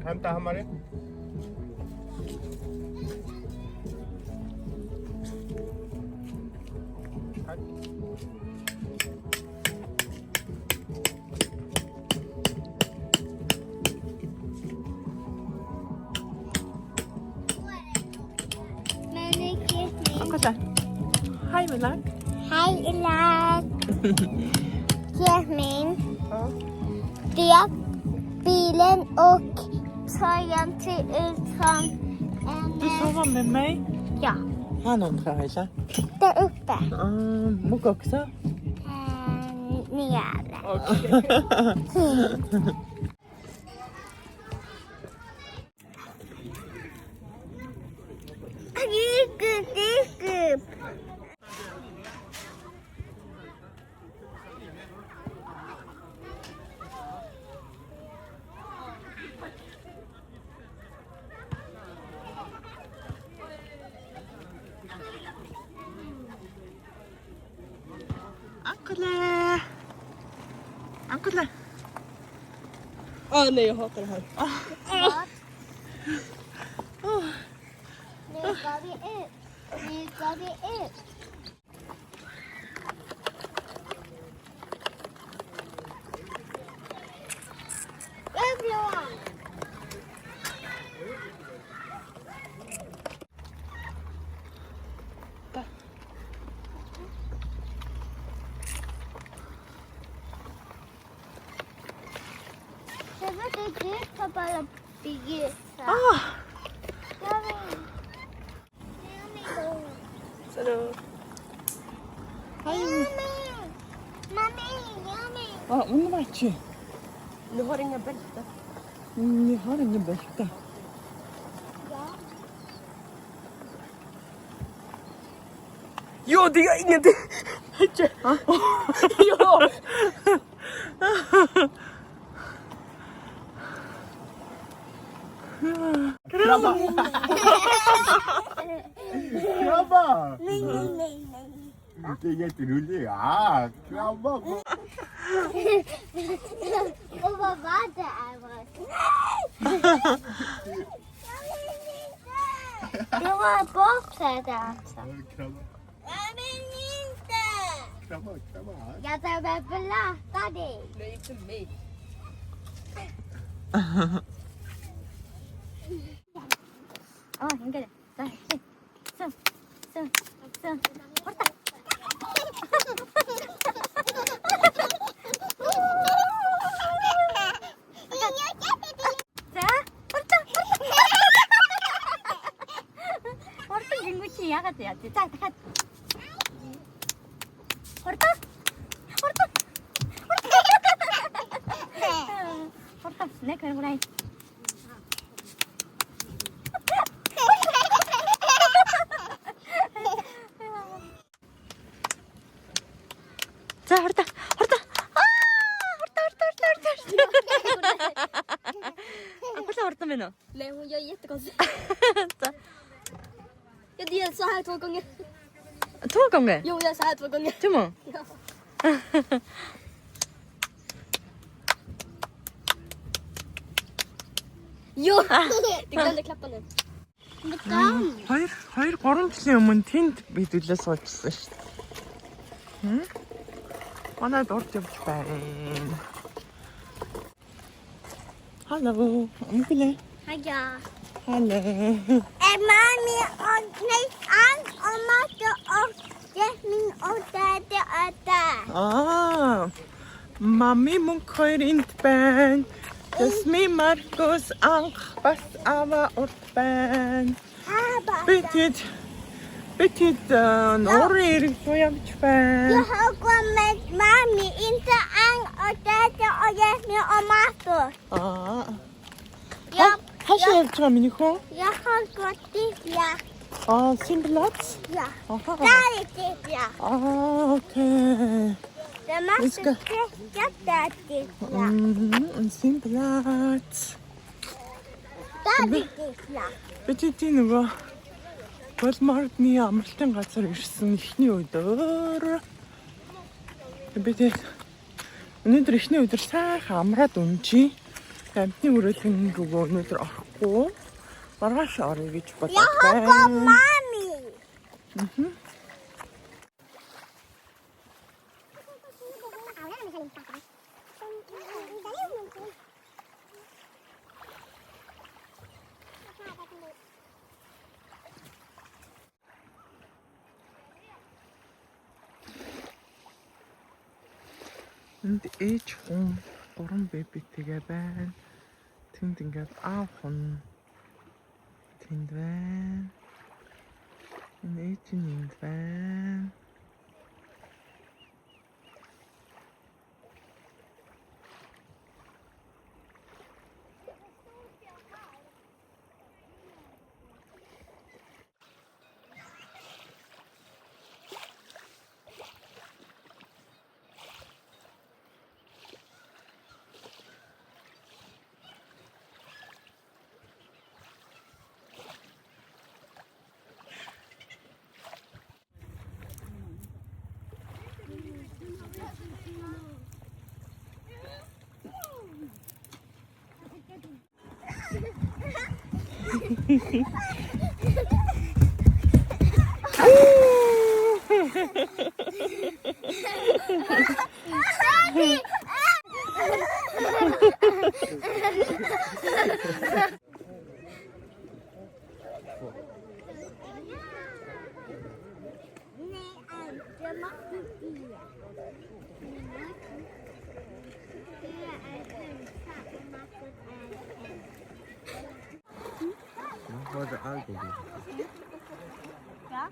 Хамтаа хамаарай. Hej Milan. Hej Ilan. Jasmin. Det bilen och tröjan ser ut som en... Du sover med mig. Ja, Har någon tröja? där uppe. Mugg också? Nere. Gick. Ankola! Ankola! Nej, jag hatar det här. Nu går vi ut. Överlån. Det var det du ska bara bygga. Hon var Du har inga bälte. Ni har ingen bälte. Jo, det gör ingenting. Ja. Krabba! Nej. Det är jätteroligt. Krabba! Och vad var det? Det var baksätet alltså. Krabba. Jag vill inte! Krabba. Jag tar väl blöta dig. Nej, inte mig. Hängde det. Där. Så. Borta. 해야지. 자, 가. horta. horta. 네, 그런 거라. 자, horta. horta menar. Nej, hon gör jättekonstigt. Så. Jag gör så här 2 gånger. 2 gånger? Jo, jag gör så här 2 gånger. 2 gånger? Ja. Jo, du glömde klappa nu. Хоёр 3 жилийн өмнө тэнд бид үлээ суулжсан шүү дээ. Манай дурд явж байна. Hallo, Amkule. Haja. Hallo. Mami och nej, och Marta och Jasmin och Dada. Mami mong хоёр энд байна. Jasmin, Markus, Ank бас аваа урд байна. Бид нуурын эрэг рүү явж байна. Jag har gått med Mami, inte och Dada och Jasmin och Markus. Хаашаа явж байгаа миний хөө? Jag har gått dit, ja. Simplats? Ja. Där är dit, ja. Okej. Det måste träcka där dit, ja. Simplats. Där är dit, ja. Бид нөгөө Walmart-ны амралтын газар ирсэн эхний өдөр. Бид өнөөдөр эхний өдөр сайхан амраад унжий. Тамхины үрэлэн рүү өнөөдөр орохгүй. Маргааш орё гэж бодож Яхаа байна. мами. Энд ээж хүн 3 бэбитэйгээ байна. Тэнд ингээд аав хүн тэнд байна. Энэ ээж нь энд байна. Wat de auto. Ja?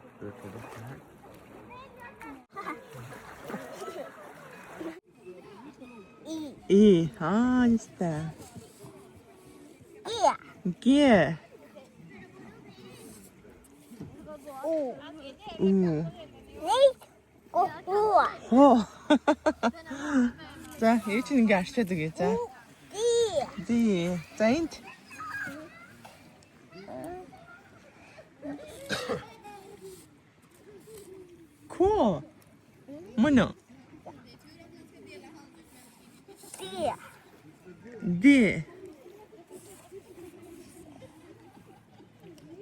И, 있다. Iya. 게. U. 우. Nih. Uwa. 자, ээж ингээ арчаад өгье. За. Iya. ди. За, энд. Cool. Моно. Iya. ди.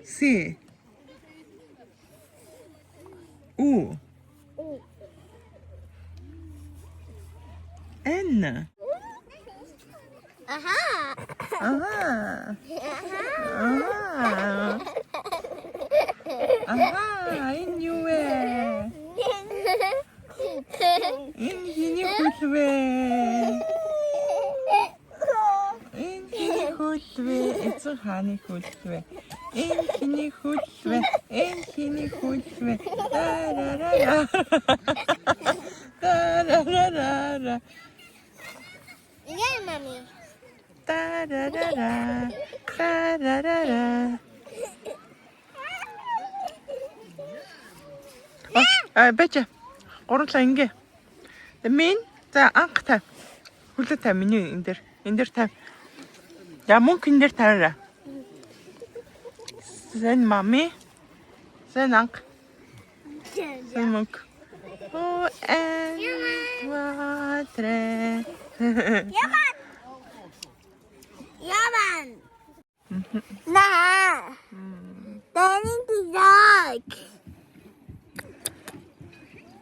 си. у. U. эн. Aha. 아하. Aha. 아하, 인유에. 인기니 훌왜. 인기니 훌왜. 이쪽 하니 훌왜. 인기니 훌왜. 인기니 훌왜. 따라라라. 따라라라. Iya, mami. 따라라라. 따라라라. Бача. Гурлаа ингээ. Min за анх тав. Хүлээ тав миний энэ дээр тав. Я мөнгө энэ дээр тавиараа. Сэн мами. Сэн анх. Сэн мөнгө. О ватре. Yaman. Yaman. Nah. Darling the dog.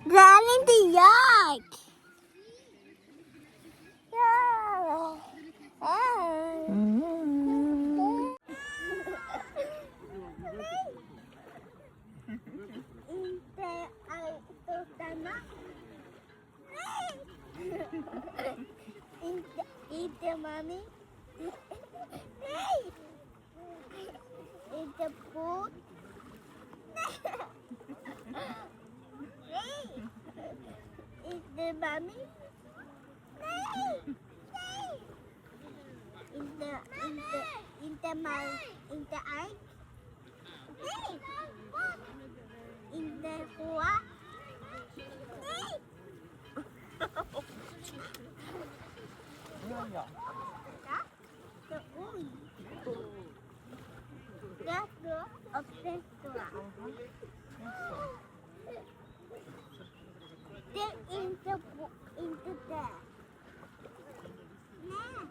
Darling the dog. Eat the mommy. Eat the food. Eat the mommy. In the mouth, in the eye. In the what? The oil. That's the obsessor. Then into there. Nah.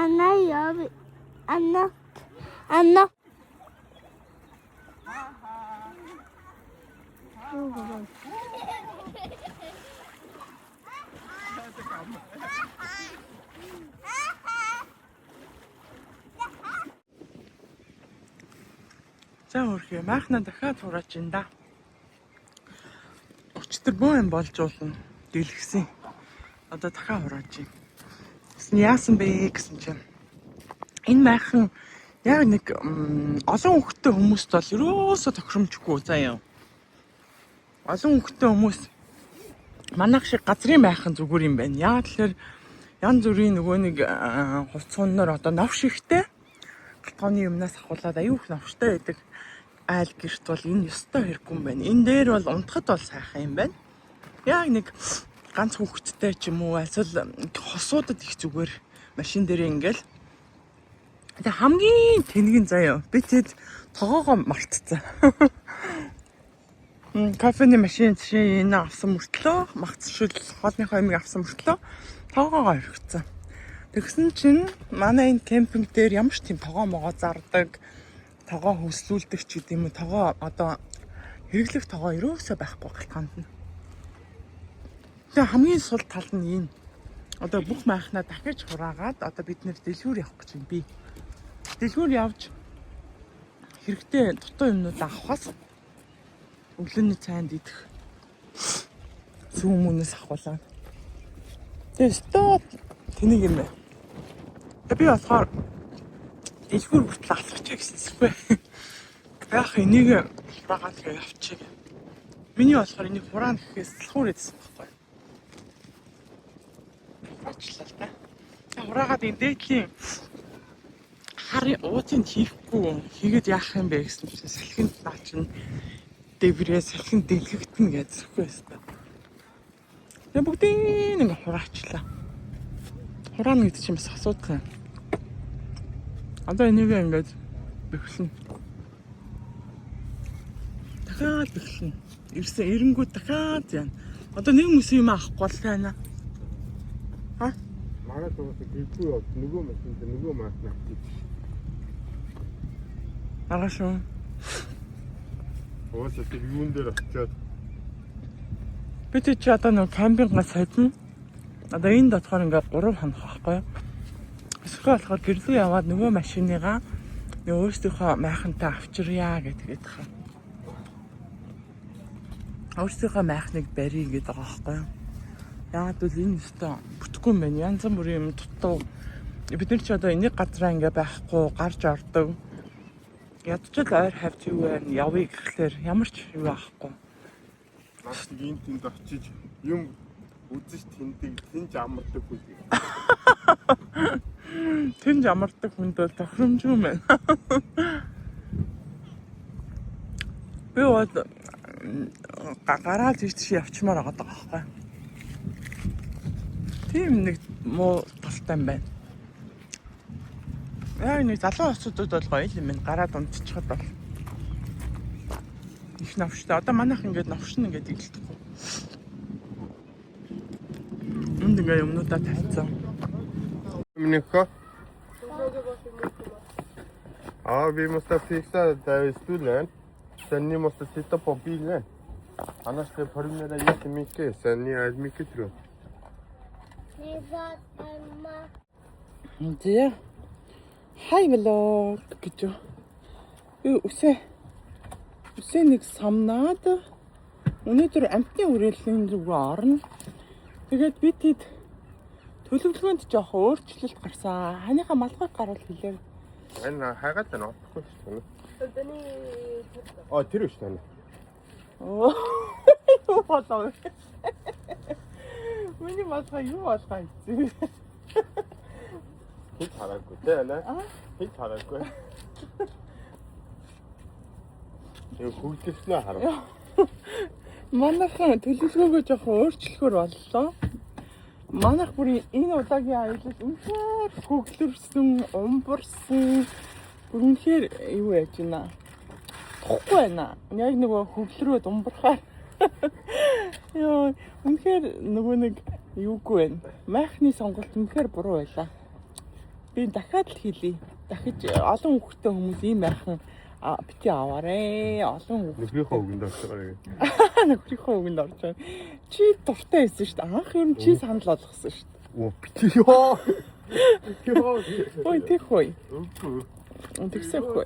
Anna jag Anna. За өөрхий майхнаа дахиад сураач ин да. Өчтөр боо юм болж болно. Дэлгэсэн. Одоо дахиад хурааж байна. Яасан бэ гэсэн чинь энэ майхан яг нэг олон хүүхэдтэй хүмүүст бол ерөөсө тохиромжгүй заяа. Олон хүүхэдтэй хүмүүс манайх шиг газрын майхан зүгээр юм байна. Яг тэгэхээр янз бүрийн нөгөө нэг хувцсуунаар одоо новш ихтэй галгооны юмнаас ахуулаад аюух новштой байдаг айл гэрт бол энэ ёстой хэрэггүй юм байна. Энэ дээр бол унтахад бол сайхан юм байна. Яг нэг ганц хүүхэдтэй ч юм уу эсвэл хосуудад их зүгээр машин дээр ингээл тэг хамгийн тэнгэн заяа би тэд тогоогоо мартцсан. Кофений машин чинь энэ авсан мөртлөө магцшил хоолныхоо юмыг авсан мөртлөө тогоогоо өргөцсөн. Тэгсэн чинь манай энэ кемпинг дээр ямар ч тийм тогоо могоо зардаг тогоо хөслүүлдэг ч гэдэм юм тогоо одоо хэрэглэх тогоо ерөөсөө байхгүй галтгаанд нь. Тэгээ хамгийн сул тал нь энэ. Одоо бүх майхнаа дахиж хураагаад одоо бид нэр дэлгүүр явах гэж байна би. Дэлгүүр явж хэрэгтэй дутуу юмнууд авахаас өглөөний цайнд идэх сүүм мөнөөс ахуулаад. Тэгээ стop тэнийг юм байна. Би болохоор дэлгүүр хүртэл алхачих гэсэн зүггүй. Яг энийг хураагаад явчих. Миний болохоор энийг хураана гэхээс салхуур эдсэн байхгүй. Ачлаа та. Хураагаад энэ дээдлийн харын уутыг хийхгүй хийгээд яах юм бэ гэсэн чинь салхинд наачин дэврээ салхинд дэлгэгдэнэ гэж зүггүй байсан. Тэгээ бүгдийг ингээ хураачлаа. Хураана гэдэг чинь бас асуудал. Одоо энийг ингээд бэхлэн. Дахиад бэхлэн. Ирсэн эрэнгүүд дахиад яана. Одоо нэг мөс юм авахгүй бол тайна. Ха? Мараа тугаас гэлгүй явд нөгөө машинд нөгөө машин авчих. Агашгүй. Ууса тэр юун дээр очиод Би ч одоо нэг кампингаас содно. Одоо энэ дотор ингээд 3 хоног байхгүй. Эсвэл болохоор гэрлүү яваад нөгөө машиныгаа өөрсдийнхөө майхантай авчирья гэдэг хаа. Өөрсдийнхөө майхныг барья гэдэг байгаа байхгүй. Яагаад гэвэл энэ өстө бүтэхгүй юм байна. Янз бүрийн юм дутуу. Бид нар ч одоо энийг газраа ингээ байхгүй гарч ордог. Ядчил ойр хавж юу байна? Явъя гэхлээр ямар ч юу байхгүй. нас ийм тэнд очиж юм үзэж тэнд амардаг хүл. Тэнд амардаг хүнд бол тохиромжгүй юм байна. Би бол гараад ийш явчмаар байгаа байхгүй. Тийм нэг муу талтай юм байна. Яг нэг залуу хосуудад бол гоё юм байна. Гараад унтчихад бол их навштай. Одоо манайх ингээд навшин ингээд игэлдэхгүй. Энд ингээд юмнуудаа тавьсан. Минийхөө. Vi måste fixa där stolen. Sen ni måste sitta på bilen. Annars det påminner dig jättemycket. Sen ni är mycket trött. Дээ. Хай влог гэж. Үсээ нэг самнаад өнөөдөр амтны хүрээллийн рүү орно. Тэгээд бид хэд төлөвлөгөөнд жоох өөрчлөлт гарсан. Ханыхаа малгайг гаруул хэлээ. Энэ хайгаад байна уу? Өдний Тэр үст тань. Оо. Юу болоо. Миний малгай юу болгоо хийсэн. Хит хараагүй дээ нэ. Хит хараагүй. Юу хүлдэснэ хараа. Манайхан төлөвлөгөөгөө жоох өөрчлөхөр боллоо. Манайх бүр энэ удаагийн аялал үнэхээр хөглөрсөн, умбарсан. Үнэхээр юу яаж байна? Тухгүй байна. Яг нөгөө хөглөрөөд умбархаар. Йоо, үнэхээр нөгөө нэг юугүй байна. Майхны сонголт үнэхээр буруу байлаа. Би дахиад л хэлье. Дахиж олон хүүхдтэй хүмүүс ийм байхан бити аваарэ. Олон хүүхд Нөхрийнхөө үгэнд орчихоо. нөхрийнхөө үгэнд орж байна. Чи дуртай байсан шүү дээ. Анх юм чи санал болгосон шүү дээ. Оо бити ёо. Ой тэхүй. Тэгсэхгүй.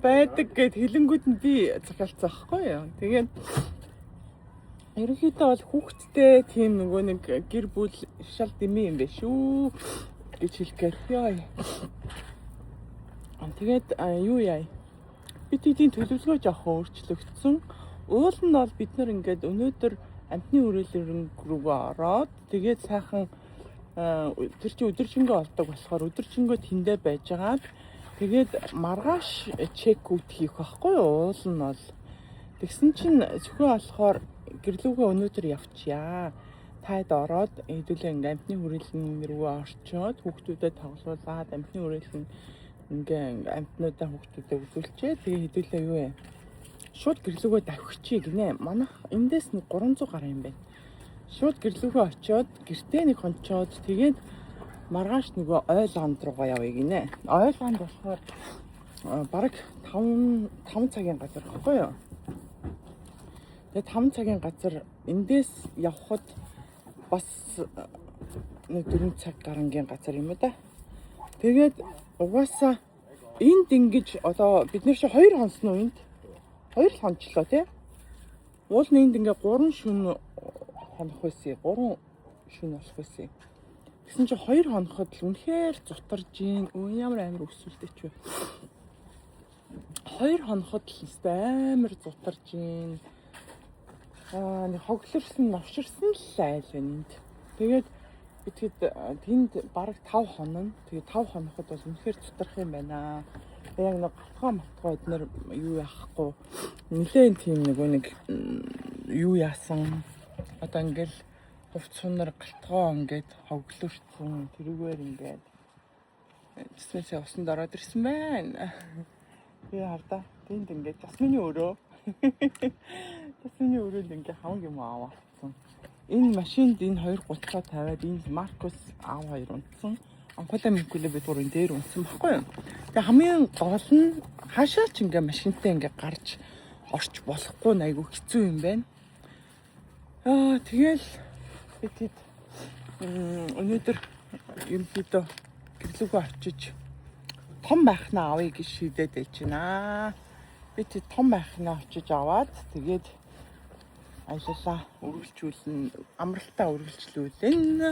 Байдаг гэд хэлэнгүүд нь би захиалцсан байхгүй юу. Тэгээд ерөнхийдөө бол хүүхдтэй тийм нөгөө нэг гэр бүл шал дэмий юм биш шүү гэж хэлэхээр ёо. Тэгээд юу яа. Бид эдийн төлөвлөгөө жоох өөрчлөгдсөн. Уул нь бол бид нар ингээд өнөөдөр амтны үрэлэн рүүгээ ороод тэгээд сайхан тэр чи өдөржингөө олдог болохоор өдөржингөө тэндээ байжгаад тэгээд маргааш чекаут хийх байхгүй юу? Уул нь бол тэгсэн чинь зөвхөн болохоор гэрлүүгээ өнөөдөр явчихъя. Таад ороод хэдүүлээ ингээ амтны хүрээлэн рүү орчоод хүүхдүүдэд тоглуулад амтны хүрээлэн ингээ амтнуудаа хүүхдүүдэд үзүүлчээ. Тэгээ хэдүүлээ юу вэ? Шууд гэрлүүгээ давхичээ гинэ. Манайх эндээс нь 300 гаруй юм байна. Шууд гэрлүүгээ очиод гэртээ нэг хончоод тэгээд маргааш нөгөө ойл хонд руугаа явъя гинэ. Ойл хонд болохоор бараг 5 цагийн газар гэхгүй юу? Тэгээд 5 цагийн газар эндээс явхад бас 4 цаг гарангийн газар юм да. Тэгээд угаасаа энд ингэж одоо бид нар чи 2 хонсон уу энд? 2 хончлоо тий. Уул нь энд ингээ 3 шөнө хонох байсан. 3 шөнө болох байсан. Тэгсэн чи 2 хоноход л үнэхээр зутарж ийн. Ямар амар өсвөлтэй ч вэ. 2 хоноход л амар зутарж ийн. Нэг хоглорсон, новширсан л айл байна. Тэгээд битгэд тэнд бараг 5 хоног. Тэгээд 5 хоноход бол үнэхээр зутрах юм байна. Яг нэг галтгоо эднэр юу яахгүй. Нилээн тийм нэг юу яасан. Одоо ингээл хувцсунаар галтгоо ингээд хоглорсон. Тэрүүгээр ингээд тэсмээсээ усанд ороод ирсэн байна. Тэгээ хардаа тэнд ингээд тасмины өрөө. Тасмины өрөөнд ингээд хамаг юм аваадсан. Энэ машинд энэ 2 гутлаа тавиад энэ Маркус аав 2 унтсан. Анхлаа мөнгөлөө бид гурван дээр унтсан баггүй юу. Тэгээ хамгийн гол нь хаашаа ч ингээ машинтай ингээ гарч орч болохгүй айгүй хэцүү юм байна. Тэгэл бид өнөөдөр ерөнхийдөө гэрлүүгээ очиж том байхнаа авъя гэж шийдээд байж байна. Бид том байхнаа очиж аваад тэгээд аялалаа үргэлжлүүлнэ, амралтаа үргэлжлүүлнэ.